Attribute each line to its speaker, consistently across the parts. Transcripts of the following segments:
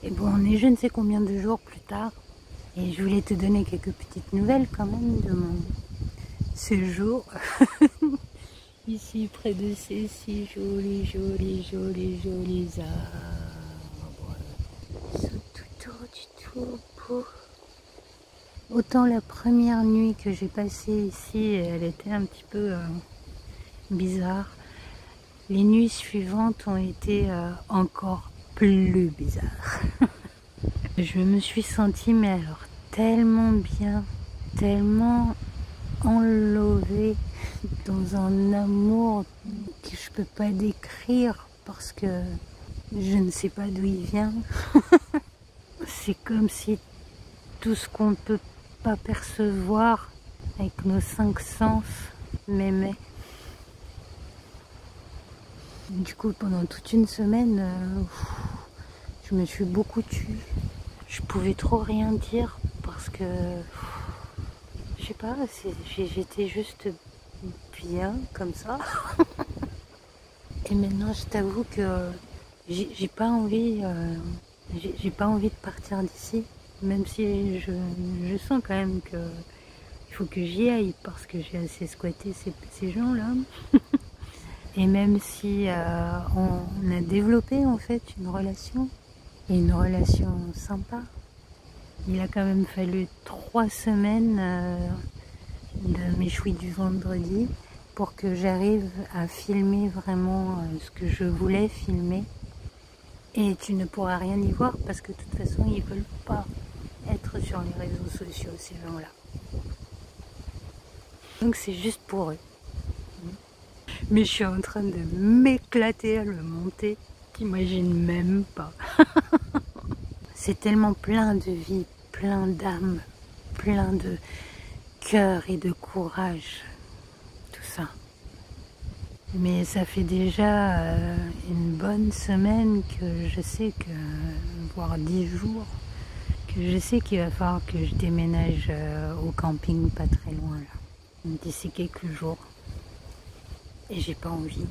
Speaker 1: Et bon, on est je ne sais combien de jours plus tard. Et je voulais te donner quelques petites nouvelles quand même de mon séjour. Ici, près de ces si jolis arbres. Ils sont tout autour du tout beau. Autant la première nuit que j'ai passée ici, elle était un petit peu bizarre. Les nuits suivantes ont été encore plus bizarres. Je me suis sentie, mais alors tellement bien, tellement enlevée dans un amour que je peux pas décrire parce que je ne sais pas d'où il vient. C'est comme si tout ce qu'on ne peut pas percevoir avec nos 5 sens m'aimait. Du coup, pendant toute une semaine, je me suis beaucoup tue. Je pouvais trop rien dire parce que, je sais pas, j'étais juste bien comme ça. Et maintenant, je t'avoue que j'ai pas envie, j'ai pas envie de partir d'ici, même si je sens quand même que il faut que j'y aille parce que j'ai assez squatté ces gens-là. Et même si on a développé en fait une relation, et une relation sympa, il a quand même fallu 3 semaines de mes chouilles du vendredi pour que j'arrive à filmer vraiment ce que je voulais filmer. Et tu ne pourras rien y voir parce que de toute façon ils veulent pas être sur les réseaux sociaux, ces gens-là. Donc c'est juste pour eux. Mais je suis en train de m'éclater à le monter, t'imagines même pas. C'est tellement plein de vie, plein d'âme, plein de cœur et de courage, tout ça. Mais ça fait déjà une bonne semaine que je sais que, voire 10 jours, que je sais qu'il va falloir que je déménage au camping pas très loin là, d'ici quelques jours. Et j'ai pas envie.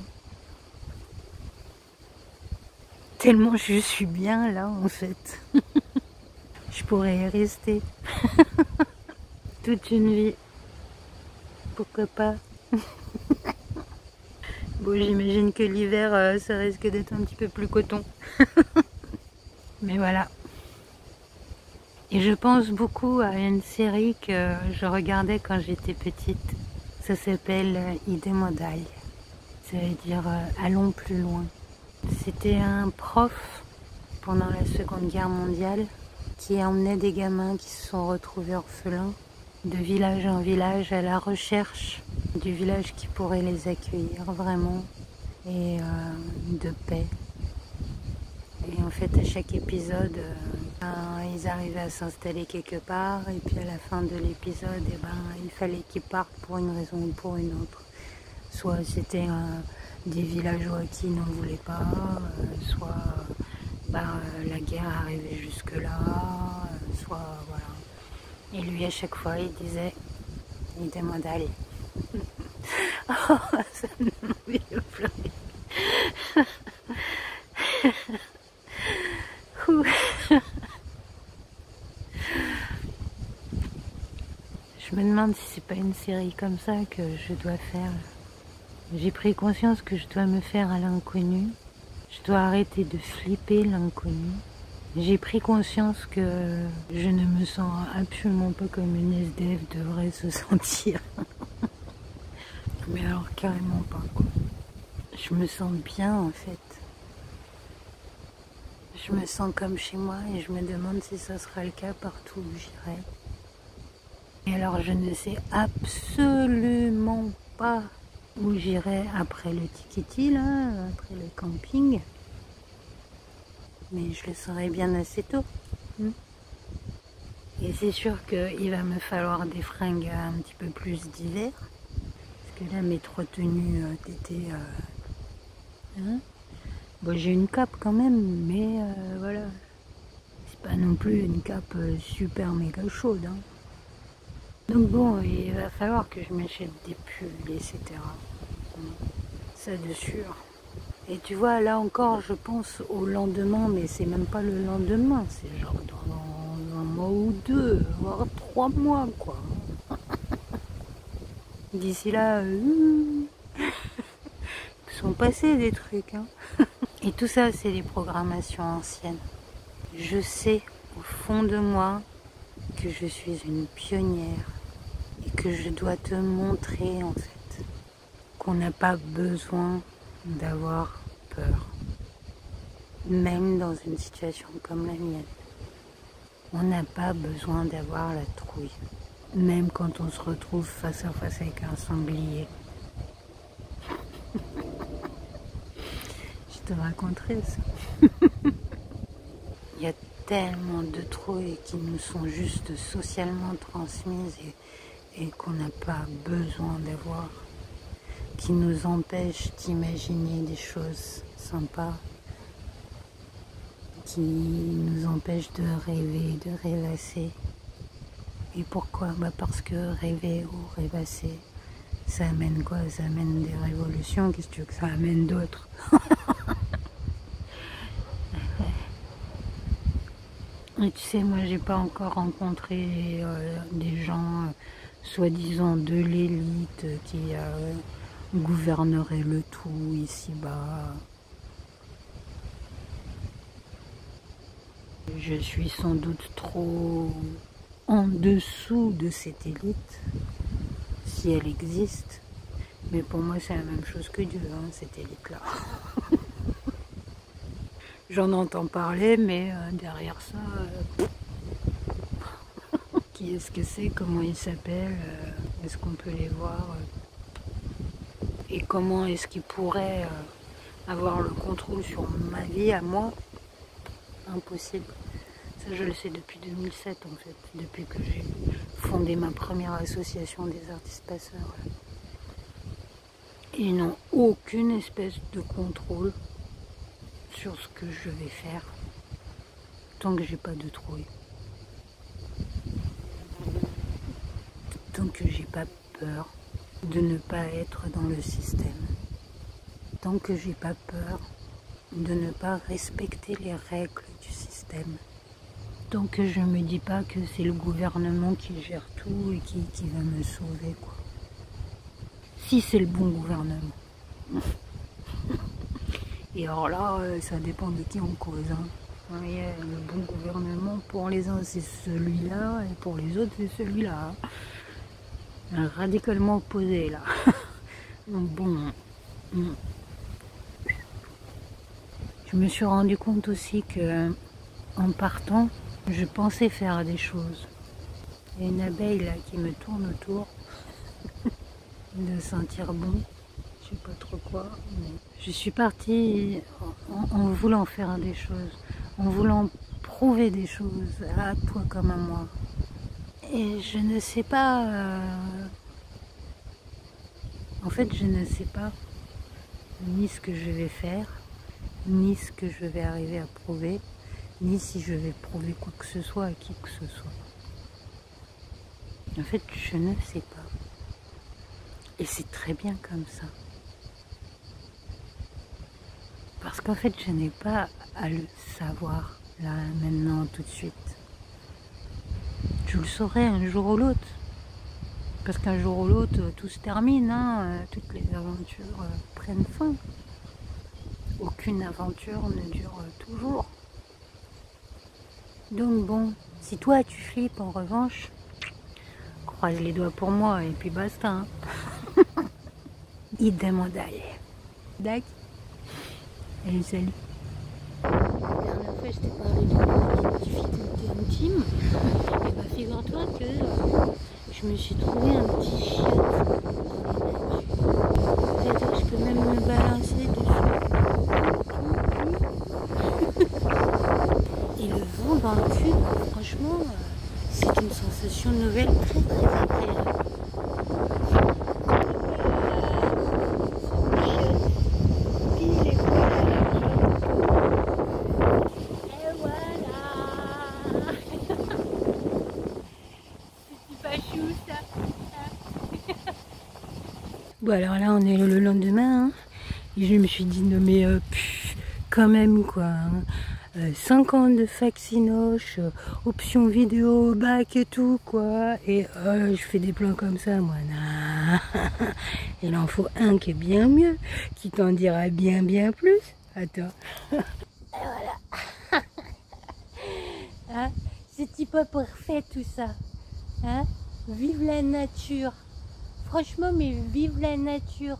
Speaker 1: Tellement je suis bien là en fait. Je pourrais y rester toute une vie. Pourquoi pas? Bon, j'imagine que l'hiver, ça risque d'être un petit peu plus coton. Mais voilà. Et je pense beaucoup à une série que je regardais quand j'étais petite. Ça s'appelle Idemodai. Ça veut dire allons plus loin. C'était un prof pendant la Seconde Guerre mondiale qui emmenait des gamins qui se sont retrouvés orphelins de village en village à la recherche du village qui pourrait les accueillir vraiment et de paix. Et en fait à chaque épisode ils arrivaient à s'installer quelque part et puis à la fin de l'épisode il fallait qu'ils partent pour une raison ou pour une autre. Soit c'était des villageois qui n'en voulaient pas, soit la guerre arrivait jusque là, soit voilà. Et lui à chaque fois il disait, il demandait allez. Oh, ça me donne envie de pleurer. Je me demande si c'est pas une série comme ça que je dois faire. J'ai pris conscience que je dois me faire à l'inconnu. Je dois arrêter de flipper l'inconnu. J'ai pris conscience que je ne me sens absolument pas comme une SDF devrait se sentir. Mais alors carrément pas quoi. Je me sens bien en fait. Je me sens comme chez moi et je me demande si ça sera le cas partout où j'irai. Et alors je ne sais absolument pas où j'irai après le Tikiti là, après le camping. Mais je le saurai bien assez tôt. Et c'est sûr qu'il va me falloir des fringues un petit peu plus d'hiver. Parce que là mes 3 tenues d'été... Bon, j'ai une cape quand même, mais voilà. C'est pas non plus une cape super méga chaude. Hein. Donc bon, il va falloir que je m'achète des pulls, etc. Ça de sûr. Et tu vois, là encore, je pense au lendemain, mais c'est même pas le lendemain, c'est genre dans un mois ou 2, voire 3 mois, quoi. D'ici là, sont passés des trucs, hein. Et tout ça, c'est des programmations anciennes. Je sais au fond de moi que je suis une pionnière et que je dois te montrer, en fait, qu'on n'a pas besoin d'avoir peur. Même dans une situation comme la mienne. On n'a pas besoin d'avoir la trouille. Même quand on se retrouve face à face avec un sanglier. Je te raconterai ça. Il y a tellement de trouilles qui nous sont juste socialement transmises et qu'on n'a pas besoin d'avoir. Qui nous empêchent d'imaginer des choses sympas. Qui nous empêchent de rêver, de rêvasser. Et pourquoi? Parce que rêver ou rêvasser, ça amène quoi? Ça amène des révolutions. Qu'est-ce que tu veux que ça amène d'autres? Et tu sais, moi, j'ai pas encore rencontré des gens soi-disant de l'élite qui gouverneraient le tout ici-bas. Je suis sans doute trop en dessous de cette élite, si elle existe. Mais pour moi, c'est la même chose que Dieu, hein, cette élite-là. J'en entends parler, mais derrière ça, qui est-ce que c'est, comment ils s'appellent, est-ce qu'on peut les voir, et comment est-ce qu'ils pourraient avoir le contrôle sur ma vie à moi? Impossible. Ça, je le sais depuis 2007, en fait, depuis que j'ai fondé ma première association des artistes passeurs. Ils n'ont aucune espèce de contrôle sur ce que je vais faire tant que j'ai pas de trouille. Tant que j'ai pas peur de ne pas être dans le système. Tant que j'ai pas peur de ne pas respecter les règles du système. Tant que je me dis pas que c'est le gouvernement qui gère tout et qui va me sauver, quoi. Si c'est le bon gouvernement. Et alors là, ça dépend de qui on cause, hein. Oui, le bon gouvernement, pour les uns c'est celui-là, et pour les autres c'est celui-là. Radicalement opposé là. Donc bon, je me suis rendu compte aussi que en partant, je pensais faire des choses. Il y a une abeille là qui me tourne autour, de sentir bon, je sais pas trop quoi. Mais je suis partie en voulant faire des choses, en voulant prouver des choses à toi comme à moi. Et je ne sais pas, en fait je ne sais pas ni ce que je vais faire, ni ce que je vais arriver à prouver, ni si je vais prouver quoi que ce soit à qui que ce soit. En fait je ne sais pas. Et c'est très bien comme ça. Parce qu'en fait je n'ai pas à le savoir là, maintenant, tout de suite. Je le saurai un jour ou l'autre. Parce qu'un jour ou l'autre, tout se termine, hein, toutes les aventures prennent fin. Aucune aventure ne dure toujours. Donc bon, si toi tu flippes en revanche, croise les doigts pour moi et puis basta. Hein. Idem en dalle. D'accord. Allez, salut. La dernière fois, je t'ai parlé de mes difficultés intimes. Et bah, figure-toi que je me suis trouvé un petit chiotte dans les nages. C'est-à-dire que je peux même me balancer dessus. Et le vent dans le cul, franchement, c'est une sensation nouvelle très très agréable. Bon alors là on est le lendemain, hein. Et je me suis dit, non mais quand même quoi, hein. 5 ans de facsinoche, option vidéo au bac et tout quoi, et je fais des plans comme ça moi, non. Il en faut un qui est bien mieux, qui t'en dira bien plus. Attends. Et voilà. Hein, c'est pas parfait tout ça, hein. Vive la nature. Franchement, mais vive la nature.